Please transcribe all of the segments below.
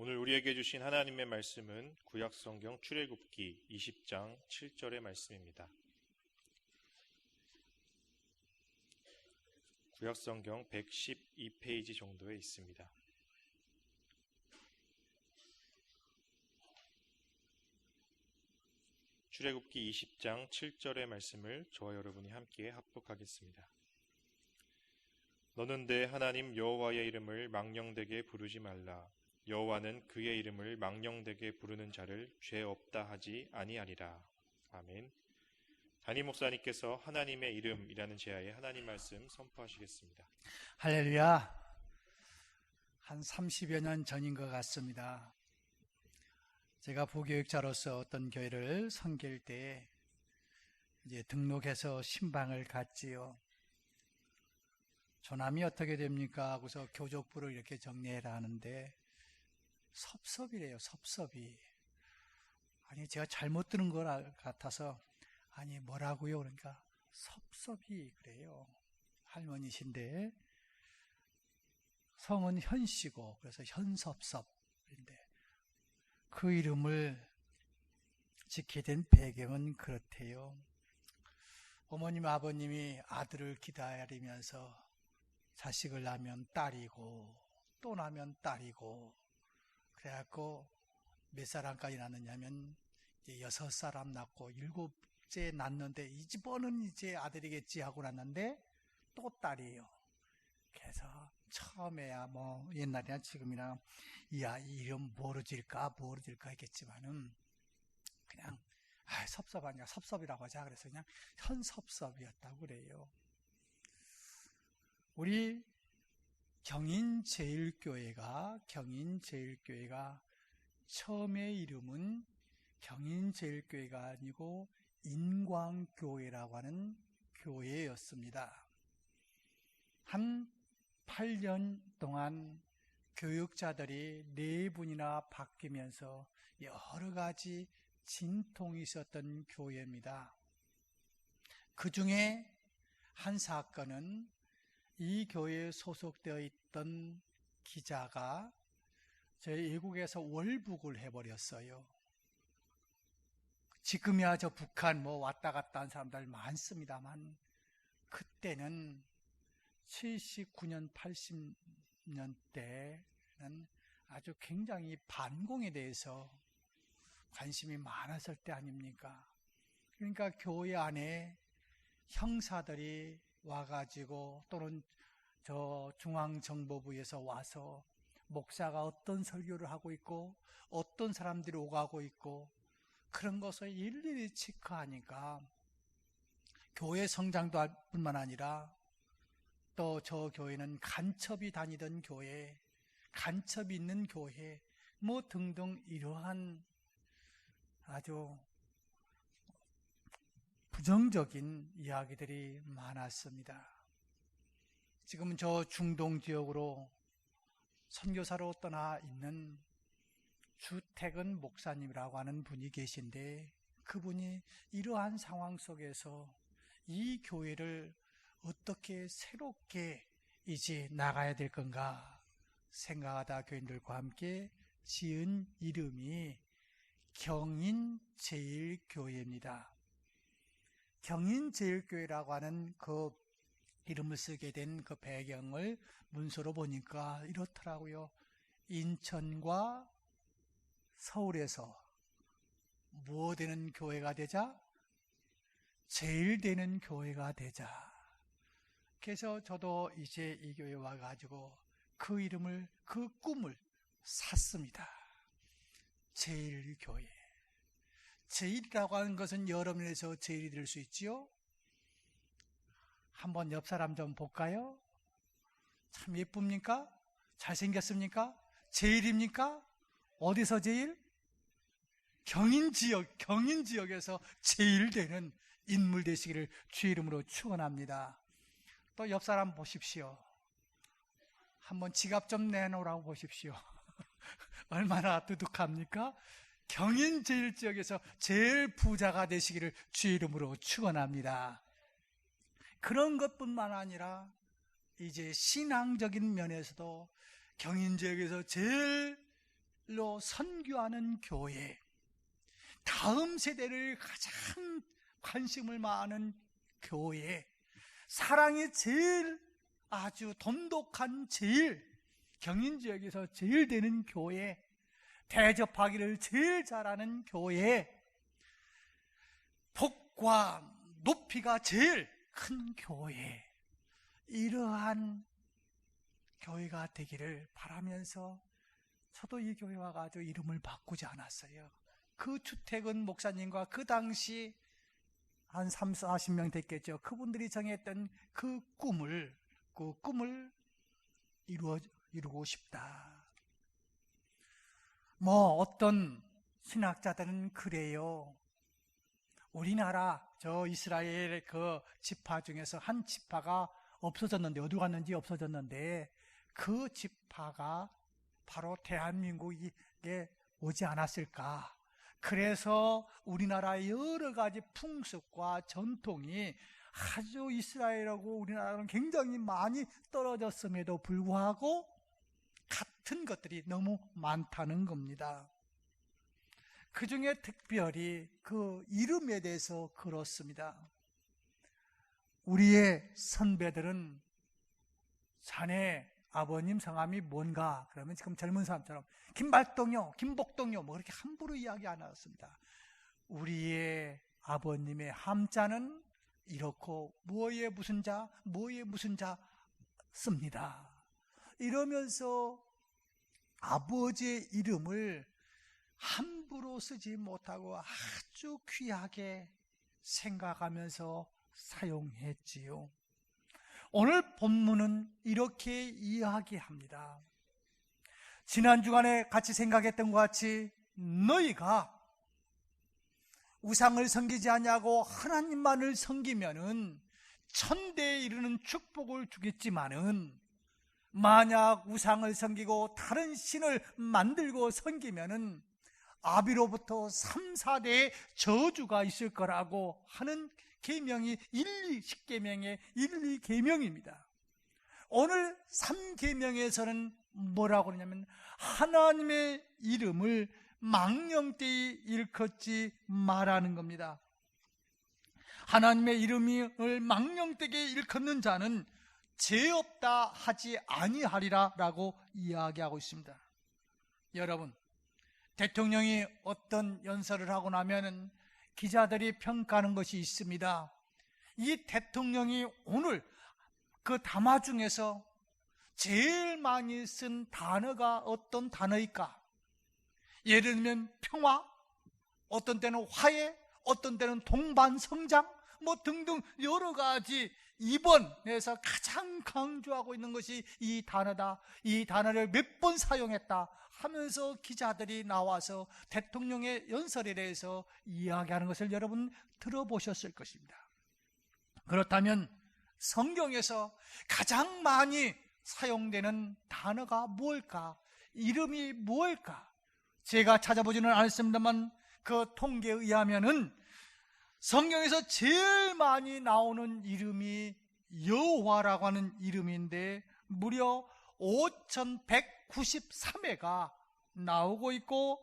오늘 우리에게 주신 하나님의 말씀은 구약성경 출애굽기 20장 7절의 말씀입니다. 구약성경 112페이지 정도에 있습니다. 출애굽기 20장 7절의 말씀을 저와 여러분이 함께 합독하겠습니다. 너는 내 하나님 여호와의 이름을 망령되게 부르지 말라. 여호와는 그의 이름을 망령되게 부르는 자를 죄 없다 하지 아니하리라. 아멘. 담임 목사님께서 하나님의 이름이라는 제야의 하나님 말씀 선포하시겠습니다. 할렐루야. 한 30여 년 전인 것 같습니다. 제가 부교육자로서 어떤 교회를 섬길 때 이제 등록해서 신방을 갔지요. 조남이 어떻게 됩니까? 하고서 교족부를 이렇게 정리해라 하는데 섭섭이래요. 섭섭이. 아니 제가 잘못 들은 것 같아서 아니 뭐라고요? 그러니까 섭섭이 그래요. 할머니신데 성은 현씨고 그래서 현섭섭인데 그 이름을 짓게 된 배경은 그렇대요. 어머님 아버님이 아들을 기다리면서 자식을 낳으면 딸이고 또 낳으면 딸이고 그래갖고 몇 사람까지 낳느냐면 이제 6사람 낳고 7째 낳는데 이 집어는 이제 아들이겠지 하고 낳는데 또 딸이에요. 그래서 처음에야 뭐 옛날이나 지금이나 이 아이 이름 뭐로 지을까 했겠지만은 그냥 섭섭하냐 섭섭이라고 하자 그래서 그냥 현섭섭이었다고 그래요. 우리 경인제일교회가 처음의 이름은 경인제일교회가 아니고 인광교회라고 하는 교회였습니다. 한 8년 동안 교육자들이 4분이나 바뀌면서 여러 가지 진통이 있었던 교회입니다. 그 중에 한 사건은 이 교회에 소속되어 있던 기자가 저희 외국에서 월북을 해버렸어요. 지금이야 저 북한 뭐 왔다 갔다 한 사람들 많습니다만 그때는 79년, 80년 때는 아주 굉장히 반공에 대해서 관심이 많았을 때 아닙니까? 그러니까 교회 안에 형사들이 와가지고 또는 저 중앙정보부에서 와서 목사가 어떤 설교를 하고 있고 어떤 사람들이 오가고 있고 그런 것을 일일이 체크하니까 교회 성장도 할 뿐만 아니라 또 저 교회는 간첩이 다니던 교회, 간첩이 있는 교회 뭐 등등 이러한 아주 부정적인 이야기들이 많았습니다. 지금 저 중동 지역으로 선교사로 떠나 있는 주택은 목사님이라고 하는 분이 계신데 그분이 이러한 상황 속에서 이 교회를 어떻게 새롭게 이제 나가야 될 건가 생각하다 교인들과 함께 지은 이름이 경인제일교회입니다. 경인제일교회라고 하는 그 이름을 쓰게 된 그 배경을 문서로 보니까 이렇더라고요. 인천과 서울에서 뭐 되는 교회가 되자? 제일 되는 교회가 되자. 그래서 저도 이제 이 교회에 와가지고 그 이름을, 그 꿈을 샀습니다. 제일교회. 제일이라고 하는 것은 여러 면에서 제일이 될 수 있지요. 한번 옆 사람 좀 볼까요? 참 예쁩니까? 잘생겼습니까? 제일입니까? 어디서 제일? 경인지역에서 제일 되는 인물 되시기를 주의 이름으로 축원합니다. 또 옆 사람 보십시오. 한번 지갑 좀 내놓으라고 보십시오. 얼마나 두둑합니까? 경인제일지역에서 제일 부자가 되시기를 주의 이름으로 축원합니다. 그런 것뿐만 아니라 이제 신앙적인 면에서도 경인지역에서 제일 선교하는 교회, 다음 세대를 가장 관심을 많은 교회, 사랑이 제일 아주 돈독한 제일 경인지역에서 제일 되는 교회, 대접하기를 제일 잘하는 교회, 폭과 높이가 제일 큰 교회, 이러한 교회가 되기를 바라면서 저도 이 교회 와가지고 이름을 바꾸지 않았어요. 그 주택은 목사님과 그 당시 한 30-40명 됐겠죠. 그분들이 정했던 그 꿈을 이루고 싶다. 어떤 신학자들은 그래요. 우리나라 저 이스라엘 그 지파 중에서 한 지파가 없어졌는데, 어디 갔는지 없어졌는데, 그 지파가 바로 대한민국에 오지 않았을까. 그래서 우리나라의 여러 가지 풍습과 전통이 아주 이스라엘하고 우리나라는 굉장히 많이 떨어졌음에도 불구하고 같은 것들이 너무 많다는 겁니다. 그 중에 특별히 그 이름에 대해서 그렇습니다. 우리의 선배들은 자네 아버님 성함이 뭔가? 그러면 지금 젊은 사람처럼 김발동요, 김복동요 그렇게 함부로 이야기 안 하셨습니다. 우리의 아버님의 함자는 이렇고 뭐의 무슨 자 씁니다. 이러면서 아버지의 이름을 함부로 쓰지 못하고 아주 귀하게 생각하면서 사용했지요. 오늘 본문은 이렇게 이야기합니다. 지난 주간에 같이 생각했던 것 같이 너희가 우상을 섬기지 아니하고 하나님만을 섬기면은 천대에 이르는 축복을 주겠지만은 만약 우상을 섬기고 다른 신을 만들고 섬기면은 아비로부터 3-4대의 저주가 있을 거라고 하는 계명이 10계명의 1-2계명입니다. 오늘 3계명에서는 뭐라고 그러냐면 하나님의 이름을 망령되이 일컫지 말라는 겁니다. 하나님의 이름을 망령되게 일컫는 자는 죄 없다 하지 아니하리라 라고 이야기하고 있습니다. 여러분, 대통령이 어떤 연설을 하고 나면은 기자들이 평가하는 것이 있습니다. 이 대통령이 오늘 그 담화 중에서 제일 많이 쓴 단어가 어떤 단어일까? 예를 들면 평화, 어떤 때는 화해, 어떤 때는 동반성장, 등등 여러 가지 이번에서 가장 강조하고 있는 것이 이 단어다. 이 단어를 몇 번 사용했다 하면서 기자들이 나와서 대통령의 연설에 대해서 이야기하는 것을 여러분 들어보셨을 것입니다. 그렇다면 성경에서 가장 많이 사용되는 단어가 뭘까? 이름이 뭘까? 제가 찾아보지는 않았습니다만 그 통계에 의하면은 성경에서 제일 많이 나오는 이름이 여호와라고 하는 이름인데 무려 5193회가 나오고 있고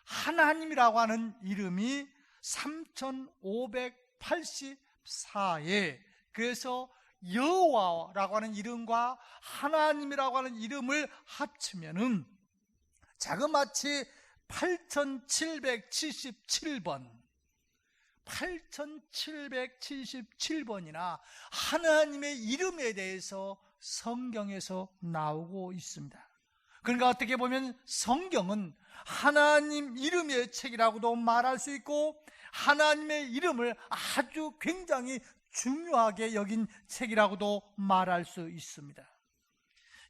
하나님이라고 하는 이름이 3584회. 그래서 여호와라고 하는 이름과 하나님이라고 하는 이름을 합치면은 자그마치 8777번이나 하나님의 이름에 대해서 성경에서 나오고 있습니다. 그러니까 어떻게 보면 성경은 하나님 이름의 책이라고도 말할 수 있고 하나님의 이름을 아주 굉장히 중요하게 여긴 책이라고도 말할 수 있습니다.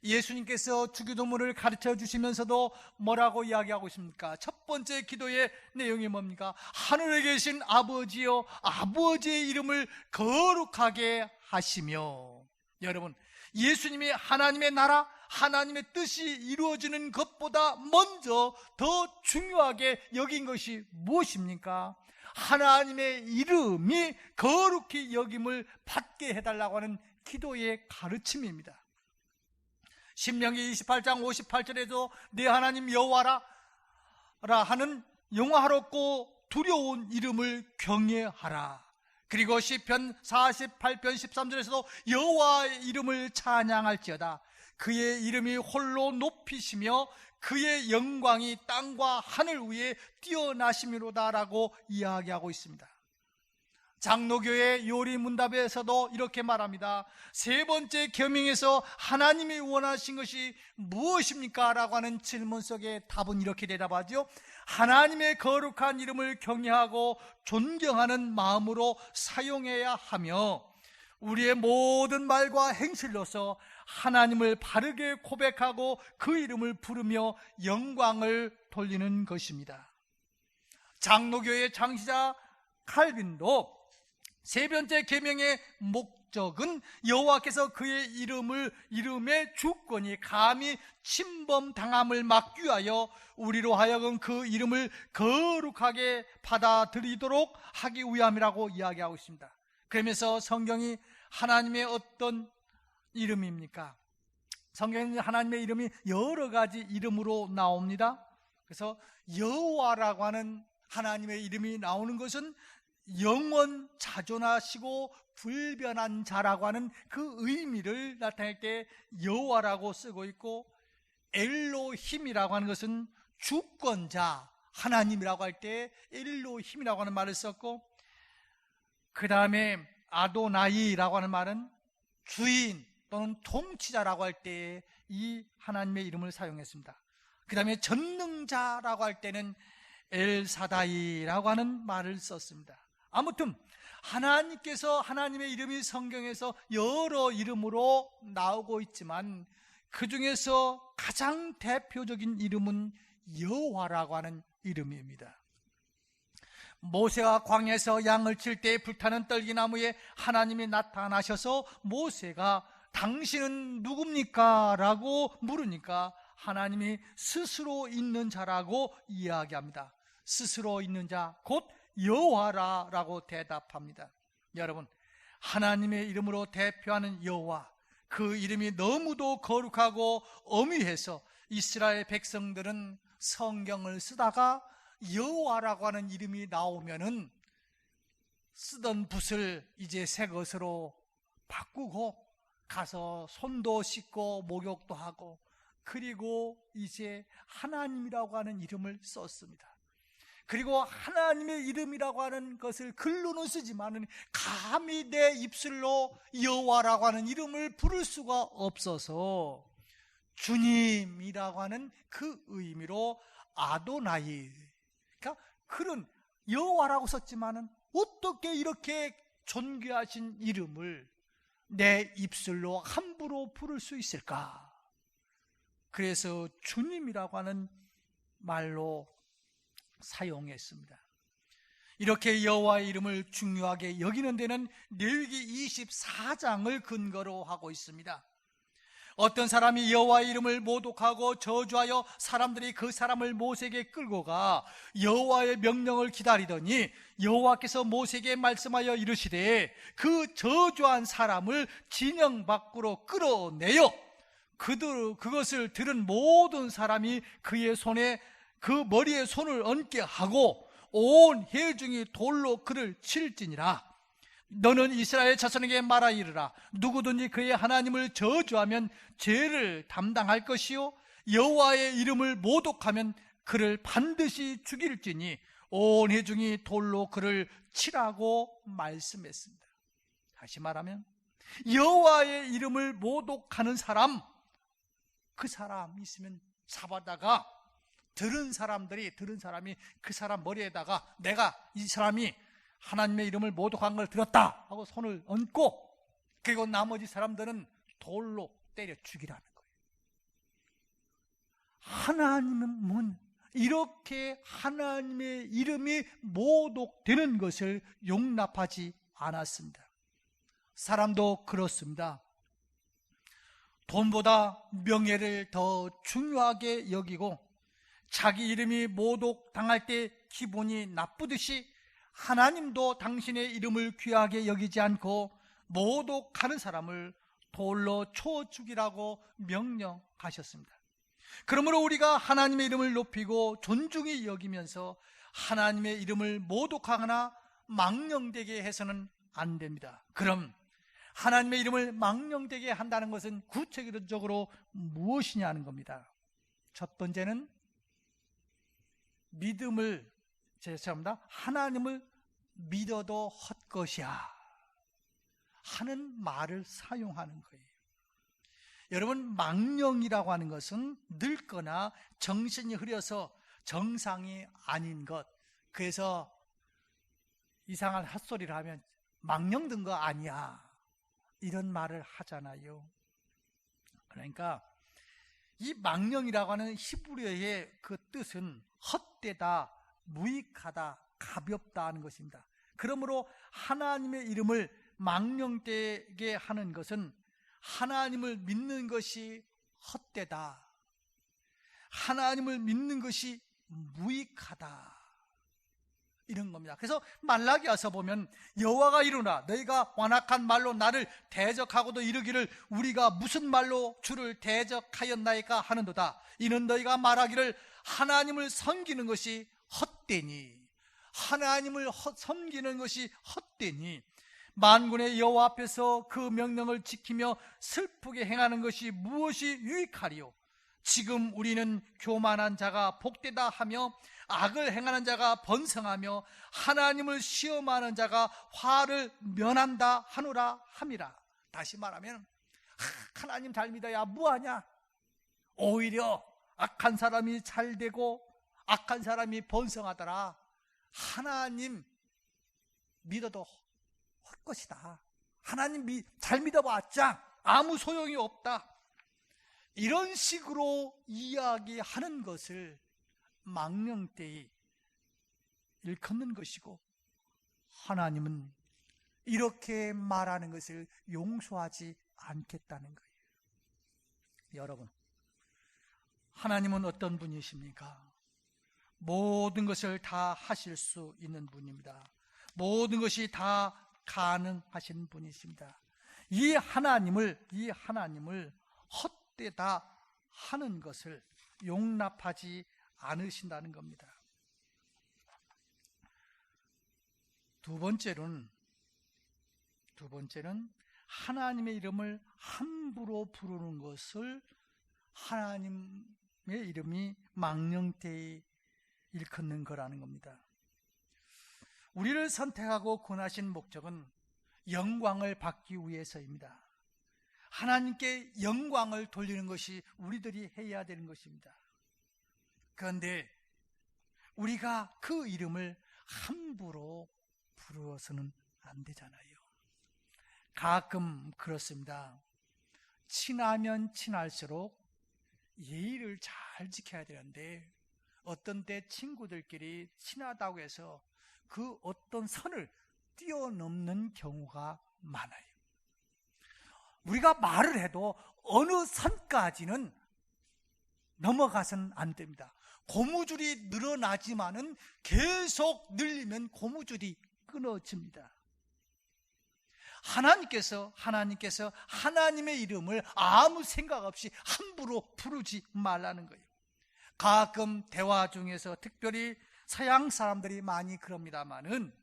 예수님께서 주기도문을 가르쳐 주시면서도 뭐라고 이야기하고 있습니까? 첫 번째 기도의 내용이 뭡니까? 하늘에 계신 아버지여, 아버지의 이름을 거룩하게 하시며. 여러분, 예수님이 하나님의 나라, 하나님의 뜻이 이루어지는 것보다 먼저 더 중요하게 여긴 것이 무엇입니까? 하나님의 이름이 거룩히 여김을 받게 해달라고 하는 기도의 가르침입니다. 신명기 28장 58절에도 내 하나님 여호와라, 하는 영화롭고 두려운 이름을 경외하라. 그리고 시편 48편 13절에서도 여호와의 이름을 찬양할지어다. 그의 이름이 홀로 높이시며 그의 영광이 땅과 하늘 위에 뛰어나심이로다라고 이야기하고 있습니다. 장로교의 요리문답에서도 이렇게 말합니다. 세 번째 계명에서 하나님이 원하신 것이 무엇입니까? 라고 하는 질문 속에 답은 이렇게 대답하죠. 하나님의 거룩한 이름을 경외하고 존경하는 마음으로 사용해야 하며 우리의 모든 말과 행실로서 하나님을 바르게 고백하고 그 이름을 부르며 영광을 돌리는 것입니다. 장로교의 창시자 칼빈도 세 번째 계명의 목적은 여호와께서 그의 이름의 주권이 감히 침범당함을 막기 위하여 우리로 하여금 그 이름을 거룩하게 받아들이도록 하기 위함이라고 이야기하고 있습니다. 그러면서 성경이 하나님의 어떤 이름입니까? 성경에는 하나님의 이름이 여러 가지 이름으로 나옵니다. 그래서 여호와라고 하는 하나님의 이름이 나오는 것은 영원 자존하시고 불변한 자라고 하는 그 의미를 나타낼 때 여호와라고 쓰고 있고, 엘로힘이라고 하는 것은 주권자 하나님이라고 할 때 엘로힘이라고 하는 말을 썼고, 그 다음에 아도나이라고 하는 말은 주인 또는 통치자라고 할 때 이 하나님의 이름을 사용했습니다. 그 다음에 전능자라고 할 때는 엘사다이라고 하는 말을 썼습니다. 아무튼 하나님께서 하나님의 이름이 성경에서 여러 이름으로 나오고 있지만 그 중에서 가장 대표적인 이름은 여호와라고 하는 이름입니다. 모세가 광야에서 양을 칠 때 불타는 떨기나무에 하나님이 나타나셔서 모세가 당신은 누굽니까? 라고 물으니까 하나님이 스스로 있는 자라고 이야기합니다. 스스로 있는 자 곧 여호와라고 대답합니다. 여러분, 하나님의 이름으로 대표하는 여호와, 그 이름이 너무도 거룩하고 엄위해서 이스라엘 백성들은 성경을 쓰다가 여호와라고 하는 이름이 나오면은 쓰던 붓을 이제 새 것으로 바꾸고 가서 손도 씻고 목욕도 하고, 그리고 이제 하나님이라고 하는 이름을 썼습니다. 그리고 하나님의 이름이라고 하는 것을 글로는 쓰지만은 감히 내 입술로 여호와라고 하는 이름을 부를 수가 없어서 주님이라고 하는 그 의미로 아도나이, 그러니까 그런 여호와라고 썼지만은 어떻게 이렇게 존귀하신 이름을 내 입술로 함부로 부를 수 있을까? 그래서 주님이라고 하는 말로 사용했습니다. 이렇게 여호와의 이름을 중요하게 여기는 데는 레위기 24장을 근거로 하고 있습니다. 어떤 사람이 여호와의 이름을 모독하고 저주하여 사람들이 그 사람을 모세에게 끌고 가 여호와의 명령을 기다리더니 여호와께서 모세에게 말씀하여 이르시되 그 저주한 사람을 진영 밖으로 끌어내어 그것을 들은 모든 사람이 그의 손에 그 머리에 손을 얹게 하고 온 회중이 돌로 그를 칠지니라. 너는 이스라엘 자손에게 말하 이르라. 누구든지 그의 하나님을 저주하면 죄를 담당할 것이요 여호와의 이름을 모독하면 그를 반드시 죽일지니 온 회중이 돌로 그를 치라고 말씀했습니다. 다시 말하면 여호와의 이름을 모독하는 사람, 그 사람 있으면 잡아다가 들은 사람이 그 사람 머리에다가 내가 이 사람이 하나님의 이름을 모독한 걸 들었다 하고 손을 얹고, 그리고 나머지 사람들은 돌로 때려 죽이라는 거예요. 하나님은 이렇게 하나님의 이름이 모독되는 것을 용납하지 않았습니다. 사람도 그렇습니다. 돈보다 명예를 더 중요하게 여기고 자기 이름이 모독당할 때 기분이 나쁘듯이 하나님도 당신의 이름을 귀하게 여기지 않고 모독하는 사람을 돌로 쳐 죽이라고 명령하셨습니다. 그러므로 우리가 하나님의 이름을 높이고 존중히 여기면서 하나님의 이름을 모독하거나 망령되게 해서는 안 됩니다. 그럼 하나님의 이름을 망령되게 한다는 것은 구체적으로 무엇이냐는 겁니다. 첫 번째는 죄송합니다. 하나님을 믿어도 헛것이야 하는 말을 사용하는 거예요. 여러분, 망령이라고 하는 것은 늙거나 정신이 흐려서 정상이 아닌 것, 그래서 이상한 헛소리를 하면 망령 든 거 아니야, 이런 말을 하잖아요. 그러니까 이 망령이라고 하는 히브리어의 그 뜻은 헛되다, 무익하다, 가볍다 하는 것입니다. 그러므로 하나님의 이름을 망령되게 하는 것은 하나님을 믿는 것이 헛되다, 하나님을 믿는 것이 무익하다, 이런 겁니다. 그래서 말라기야서 보면 여호와가 이르노라 너희가 완악한 말로 나를 대적하고도 이르기를 우리가 무슨 말로 주를 대적하였나이까 하는도다. 이는 너희가 말하기를 하나님을 섬기는 것이 헛되니, 하나님을 섬기는 것이 헛되니 만군의 여호와 앞에서 그 명령을 지키며 슬프게 행하는 것이 무엇이 유익하리요? 지금 우리는 교만한 자가 복되다 하며 악을 행하는 자가 번성하며 하나님을 시험하는 자가 화를 면한다 하노라 함이라. 다시 말하면 하나님 잘 믿어야 뭐하냐? 오히려 악한 사람이 잘 되고 악한 사람이 번성하더라. 하나님 믿어도 헛것이다. 하나님 잘 믿어봤자 아무 소용이 없다. 이런 식으로 이야기하는 것을 망령되이 일컫는 것이고, 하나님은 이렇게 말하는 것을 용서하지 않겠다는 거예요. 여러분, 하나님은 어떤 분이십니까? 모든 것을 다 하실 수 있는 분입니다. 모든 것이 다 가능하신 분이십니다. 이 하나님을 헛되다 하는 것을 용납하지 않으신다는 겁니다. 두 번째는 하나님의 이름을 함부로 부르는 것을 하나님의 이름이 망령되이 일컫는 거라는 겁니다. 우리를 선택하고 권하신 목적은 영광을 받기 위해서입니다. 하나님께 영광을 돌리는 것이 우리들이 해야 되는 것입니다. 그런데 우리가 그 이름을 함부로 부르어서는 안 되잖아요. 가끔 그렇습니다. 친하면 친할수록 예의를 잘 지켜야 되는데 어떤 때 친구들끼리 친하다고 해서 그 어떤 선을 뛰어넘는 경우가 많아요. 우리가 말을 해도 어느 선까지는 넘어가서는 안 됩니다. 고무줄이 늘어나지만은 계속 늘리면 고무줄이 끊어집니다. 하나님께서 하나님의 이름을 아무 생각 없이 함부로 부르지 말라는 거예요. 가끔 대화 중에서 특별히 서양 사람들이 많이 그럽니다만은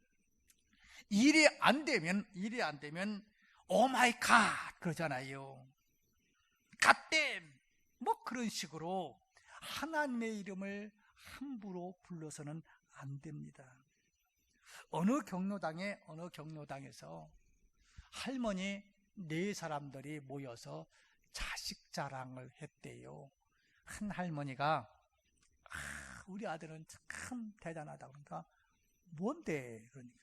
일이 안 되면 오 마이 갓 그러잖아요. 갓댐 뭐 그런 식으로 하나님의 이름을 함부로 불러서는 안 됩니다. 어느 경로당에서 할머니 4사람들이 모여서 자식 자랑을 했대요. 한 할머니가 우리 아들은 참 대단하다 그러니까 뭔데? 그러니까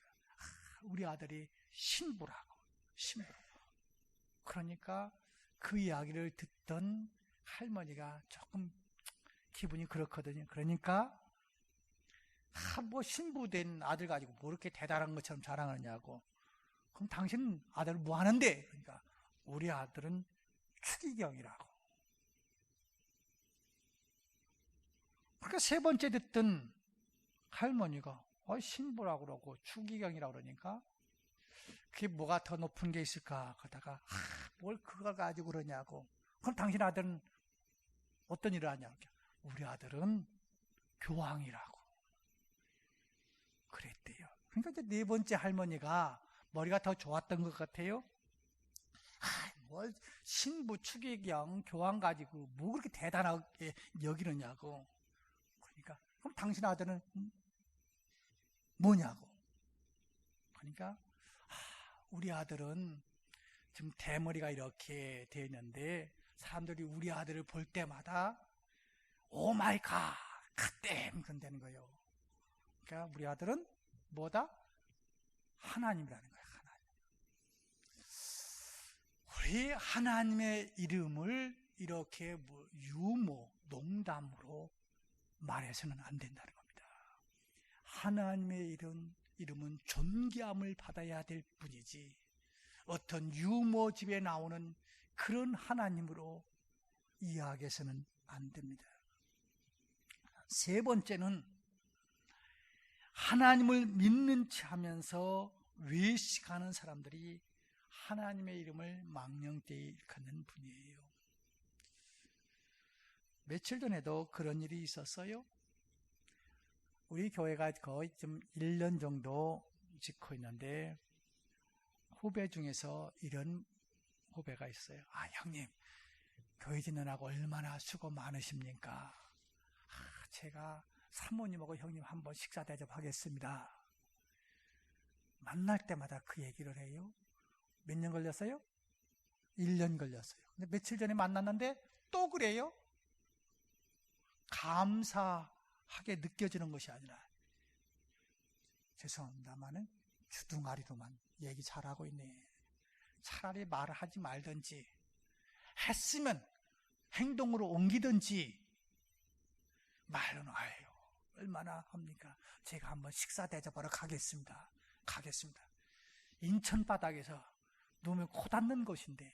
우리 아들이 신부라고. 그러니까 그 이야기를 듣던 할머니가 조금 기분이 그렇거든요. 그러니까 뭐 신부된 아들 가지고 뭐 이렇게 대단한 것처럼 자랑하느냐고. 그럼 당신 아들 뭐 하는데? 그러니까 우리 아들은 추기경이라고. 그러니까 3번째 듣던 할머니가 신부라고 그러고 추기경이라고 그러니까 그게 뭐가 더 높은 게 있을까? 그러다가 뭘 그걸 가지고 그러냐고. 그럼 당신 아들은 어떤 일을 하냐? 우리 아들은 교황이라고 그랬대요. 그러니까 이제 네 번째 할머니가 머리가 더 좋았던 것 같아요. 뭘 신부 추기경 교황 가지고 뭐 그렇게 대단하게 여기느냐고. 그러니까 그럼 당신 아들은 뭐냐고. 그러니까 우리 아들은 지금 대머리가 이렇게 되어 있는데 사람들이 우리 아들을 볼 때마다 오 마이 갓, 갓댐 그런다는 거예요. 그러니까 우리 아들은 뭐다? 하나님이라는 거예요. 하나님. 우리 하나님의 이름을 이렇게 유머, 농담으로 말해서는 안 된다는 겁니다. 하나님의 이름은 존귀함을 받아야 될 뿐이지 어떤 유머 집에 나오는 그런 하나님으로 이해하게서는 안 됩니다. 세 번째는 하나님을 믿는 체 하면서 외식하는 사람들이 하나님의 이름을 망령되이 일컫는 분이에요. 며칠 전에도 그런 일이 있었어요. 우리 교회가 거의 좀 1년 정도 짓고 있는데 후배 중에서 이런 후배가 있어요. 형님, 교회 짓느라고 얼마나 수고 많으십니까? 제가 사모님하고 형님 한번 식사 대접하겠습니다. 만날 때마다 그 얘기를 해요. 몇 년 걸렸어요? 1년 걸렸어요. 근데 며칠 전에 만났는데 또 그래요? 감사하게 느껴지는 것이 아니라 죄송합니다만은 주둥아리로만 얘기 잘하고 있네. 차라리 말을 하지 말든지 했으면 행동으로 옮기든지 말로는 얼마나 합니까? 제가 한번 식사 대접하러 가겠습니다. 인천 바닥에서 누우면 코 닿는 것인데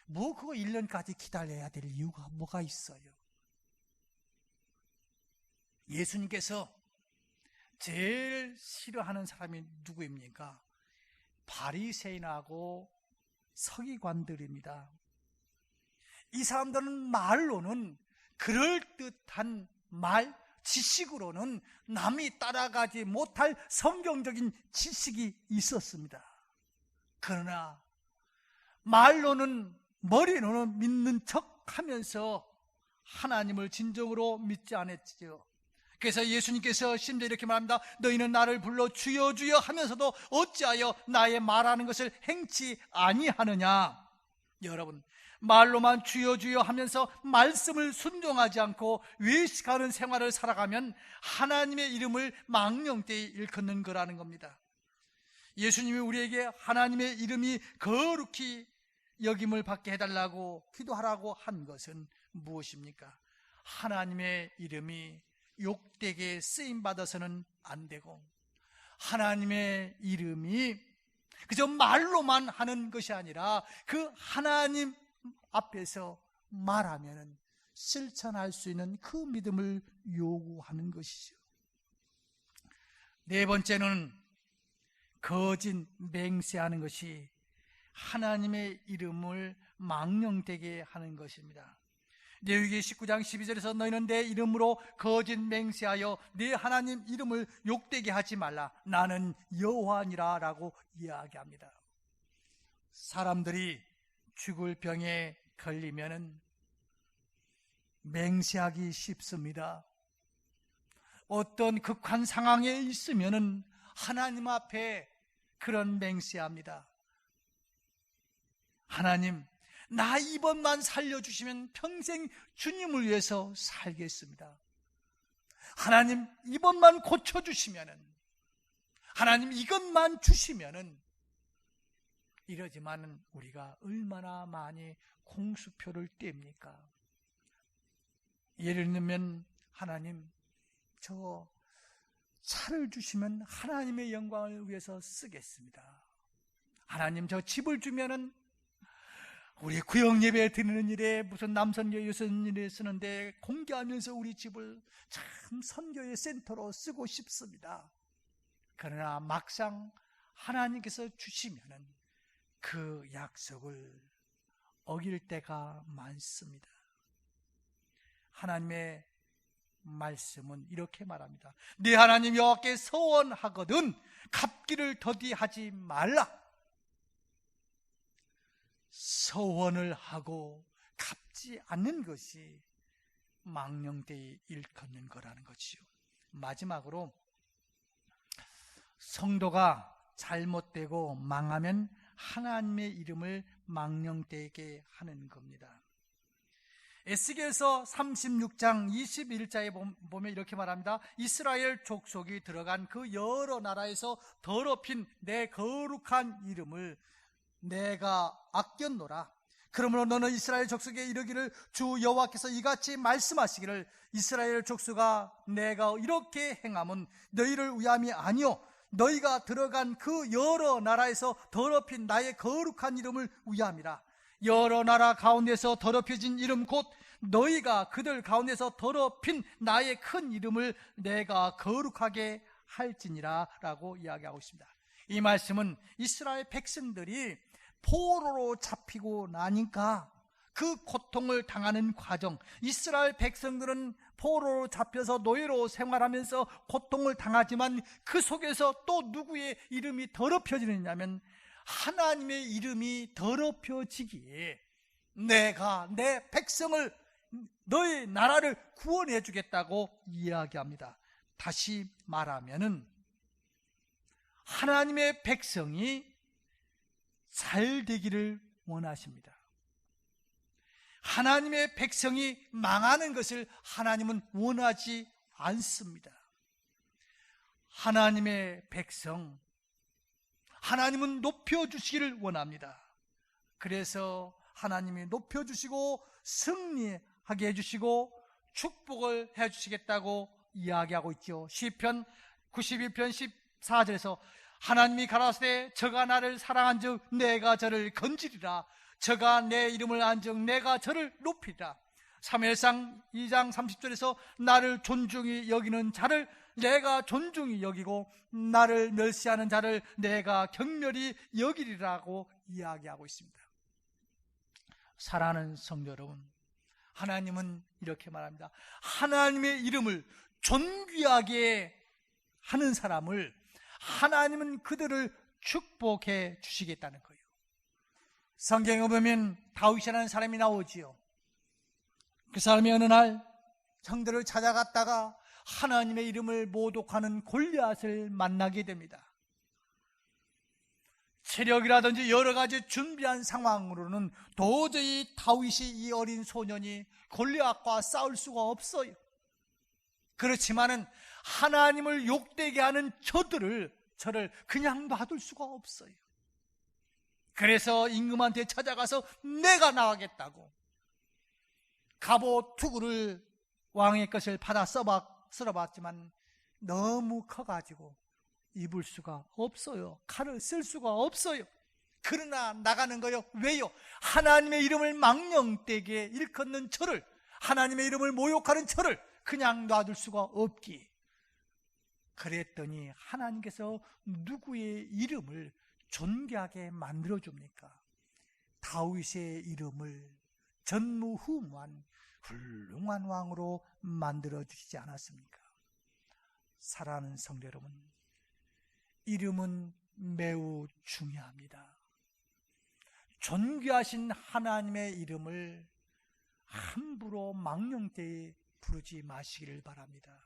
뭐 그거 1년까지 기다려야 될 이유가 뭐가 있어요? 예수님께서 제일 싫어하는 사람이 누구입니까? 바리새인하고 서기관들입니다. 이 사람들은 말로는 그럴듯한 말, 지식으로는 남이 따라가지 못할 성경적인 지식이 있었습니다. 그러나 말로는, 머리로는 믿는 척 하면서 하나님을 진정으로 믿지 않았지요. 그래서 예수님께서 심지어 이렇게 말합니다. 너희는 나를 불러 주여 주여 하면서도 어찌하여 나의 말하는 것을 행치 아니하느냐. 여러분, 말로만 주여 주여 하면서 말씀을 순종하지 않고 외식하는 생활을 살아가면 하나님의 이름을 망령되이 일컫는 거라는 겁니다. 예수님이 우리에게 하나님의 이름이 거룩히 여김을 받게 해달라고 기도하라고 한 것은 무엇입니까? 하나님의 이름이 욕되게 쓰임받아서는 안 되고, 하나님의 이름이 그저 말로만 하는 것이 아니라 그 하나님 앞에서 말하면 실천할 수 있는 그 믿음을 요구하는 것이죠. 네 번째는 거짓 맹세하는 것이 하나님의 이름을 망령되게 하는 것입니다. 레위기 19장 12절에서 너희는 내 이름으로 거짓 맹세하여 내 하나님 이름을 욕되게 하지 말라. 나는 여호와니라 라고 이야기합니다. 사람들이 죽을 병에 걸리면 맹세하기 쉽습니다. 어떤 극한 상황에 있으면 하나님 앞에 그런 맹세합니다. 하나님, 나 이번만 살려주시면 평생 주님을 위해서 살겠습니다. 하나님, 이번만 고쳐주시면은, 하나님 이것만 주시면은, 이러지만은 우리가 얼마나 많이 공수표를 뗍니까? 예를 들면, 하나님, 저 차를 주시면 하나님의 영광을 위해서 쓰겠습니다. 하나님, 저 집을 주면은 우리 구역 예배 드리는 일에 무슨 남선교 유선일에 쓰는데 공개하면서 우리 집을 참 선교의 센터로 쓰고 싶습니다. 그러나 막상 하나님께서 주시면은 그 약속을 어길 때가 많습니다. 하나님의 말씀은 이렇게 말합니다. 네 하나님 여호와께 서원하거든 갚기를 더디하지 말라. 서원을 하고 갚지 않는 것이 망령되이 일컫는 거라는 것이요. 마지막으로 성도가 잘못되고 망하면 하나님의 이름을 망령되게 하는 겁니다. 에스겔서 36장 21절에 보면 이렇게 말합니다. 이스라엘 족속이 들어간 그 여러 나라에서 더럽힌 내 거룩한 이름을 내가 아꼈노라. 그러므로 너는 이스라엘 족속에 이르기를 주 여호와께서 이같이 말씀하시기를 이스라엘 족속아 내가 이렇게 행함은 너희를 위함이 아니요 너희가 들어간 그 여러 나라에서 더럽힌 나의 거룩한 이름을 위함이라. 여러 나라 가운데서 더럽혀진 이름 곧 너희가 그들 가운데서 더럽힌 나의 큰 이름을 내가 거룩하게 할지니라 라고 이야기하고 있습니다. 이 말씀은 이스라엘 백성들이 포로로 잡히고 나니까 그 고통을 당하는 과정, 이스라엘 백성들은 포로로 잡혀서 노예로 생활하면서 고통을 당하지만 그 속에서 또 누구의 이름이 더럽혀지느냐면 하나님의 이름이 더럽혀지기에 내가 내 백성을 너의 나라를 구원해 주겠다고 이야기합니다. 다시 말하면은 하나님의 백성이 잘 되기를 원하십니다. 하나님의 백성이 망하는 것을 하나님은 원하지 않습니다. 하나님의 백성, 하나님은 높여주시기를 원합니다. 그래서 하나님이 높여주시고 승리하게 해주시고 축복을 해주시겠다고 이야기하고 있죠. 시편 91편 14절에서 하나님이 가라사대 저가 나를 사랑한즉 내가 저를 건지리라. 저가 내 이름을 안즉 내가 저를 높이리라. 사무엘상 2장 30절에서 나를 존중히 여기는 자를 내가 존중히 여기고 나를 멸시하는 자를 내가 경멸히 여기리라고 이야기하고 있습니다. 사랑하는 성도 여러분, 하나님은 이렇게 말합니다. 하나님의 이름을 존귀하게 하는 사람을 하나님은 그들을 축복해 주시겠다는 거예요. 성경에 보면 다윗이라는 사람이 나오지요. 그 사람이 어느 날 형들을 찾아갔다가 하나님의 이름을 모독하는 골리앗을 만나게 됩니다. 체력이라든지 여러 가지 준비한 상황으로는 도저히 다윗이 이 어린 소년이 골리앗과 싸울 수가 없어요. 그렇지만은 하나님을 욕되게 하는 저를 그냥 놔둘 수가 없어요. 그래서 임금한테 찾아가서 내가 나가겠다고 갑옷 투구를 왕의 것을 받아 쓸어봤지만 너무 커가지고 입을 수가 없어요. 칼을 쓸 수가 없어요. 그러나 나가는 거요. 왜요? 하나님의 이름을 망령되게 일컫는 저를, 하나님의 이름을 모욕하는 저를 그냥 놔둘 수가 없기에 그랬더니 하나님께서 누구의 이름을 존귀하게 만들어줍니까? 다윗의 이름을 전무후무한 훌륭한 왕으로 만들어주시지 않았습니까? 사랑하는 성도 여러분, 이름은 매우 중요합니다. 존귀하신 하나님의 이름을 함부로 망령되이 부르지 마시기를 바랍니다.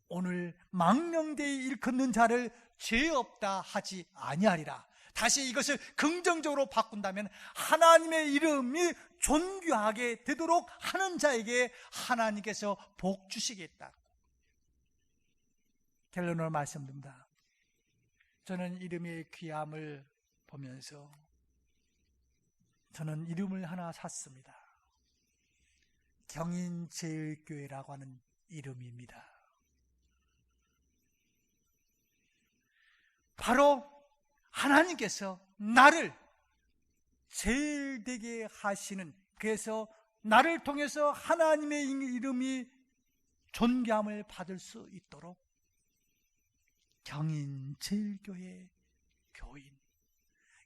오늘 망령되이 일컫는 자를 죄 없다 하지 아니하리라. 다시 이것을 긍정적으로 바꾼다면 하나님의 이름이 존귀하게 되도록 하는 자에게 하나님께서 복 주시겠다. 결론으로 말씀드립니다. 저는 이름의 귀함을 보면서 저는 이름을 하나 샀습니다. 경인제일교회라고 하는 이름입니다. 바로 하나님께서 나를 제일 되게 하시는, 그래서 나를 통해서 하나님의 이름이 존귀함을 받을 수 있도록 경인제일교회 교인,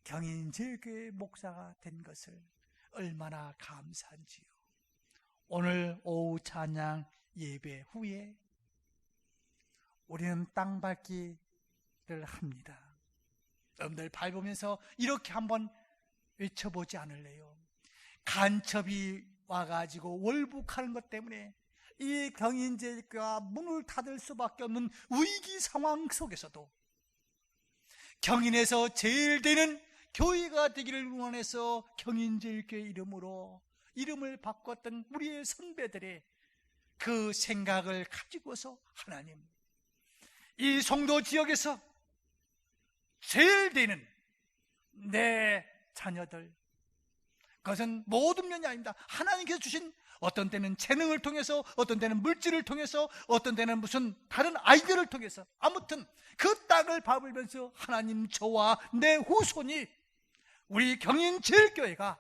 경인제일교회 목사가 된 것을 얼마나 감사한지요. 오늘 오후 찬양 예배 후에 우리는 땅 밟기를 합니다. 여러분들 밟으면서 이렇게 한번 외쳐보지 않을래요? 간첩이 와가지고 월북하는 것 때문에 이 경인제일교회가 문을 닫을 수밖에 없는 위기 상황 속에서도 경인에서 제일 되는 교회가 되기를 응원해서 경인제일교회 이름으로 이름을 바꿨던 우리의 선배들의 그 생각을 가지고서 하나님, 이 송도 지역에서 제일 되는 내 자녀들, 그것은 모든 면이 아닙니다. 하나님께서 주신 어떤 때는 재능을 통해서, 어떤 때는 물질을 통해서, 어떤 때는 무슨 다른 아이디어를 통해서, 아무튼 그 땅을 밟으면서 하나님, 저와 내 후손이 우리 경인제일교회가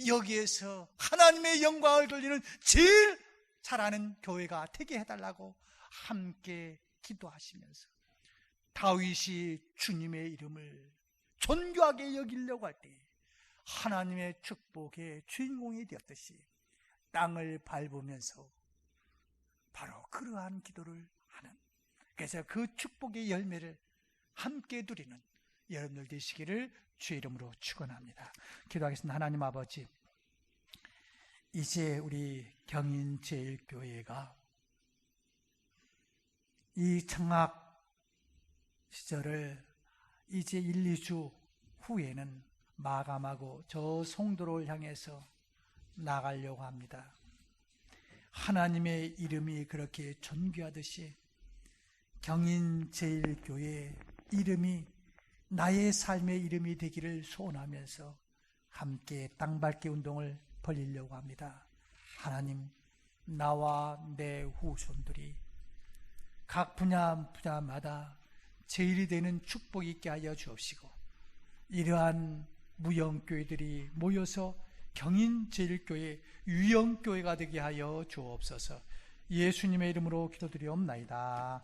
여기에서 하나님의 영광을 돌리는 제일 잘하는 교회가 되게 해달라고 함께 기도하시면서 다윗이 주님의 이름을 존귀하게 여기려고 할 때 하나님의 축복의 주인공이 되었듯이 땅을 밟으면서 바로 그러한 기도를 하는, 그래서 그 축복의 열매를 함께 누리는 여러분들 되시기를 주의 이름으로 축원합니다. 기도하겠습니다. 하나님 아버지, 이제 우리 경인제일교회가 이 청학 시절을 이제 1, 2주 후에는 마감하고 저 송도를 향해서 나가려고 합니다. 하나님의 이름이 그렇게 존귀하듯이 경인제일교회 이름이 나의 삶의 이름이 되기를 소원하면서 함께 땅밟기 운동을 벌이려고 합니다. 하나님, 나와 내 후손들이 각 분야마다 제일이 되는 축복이 있게 하여 주옵시고, 이러한 무형교회들이 모여서 경인제일교회 유형교회가 되게 하여 주옵소서. 예수님의 이름으로 기도드리옵나이다.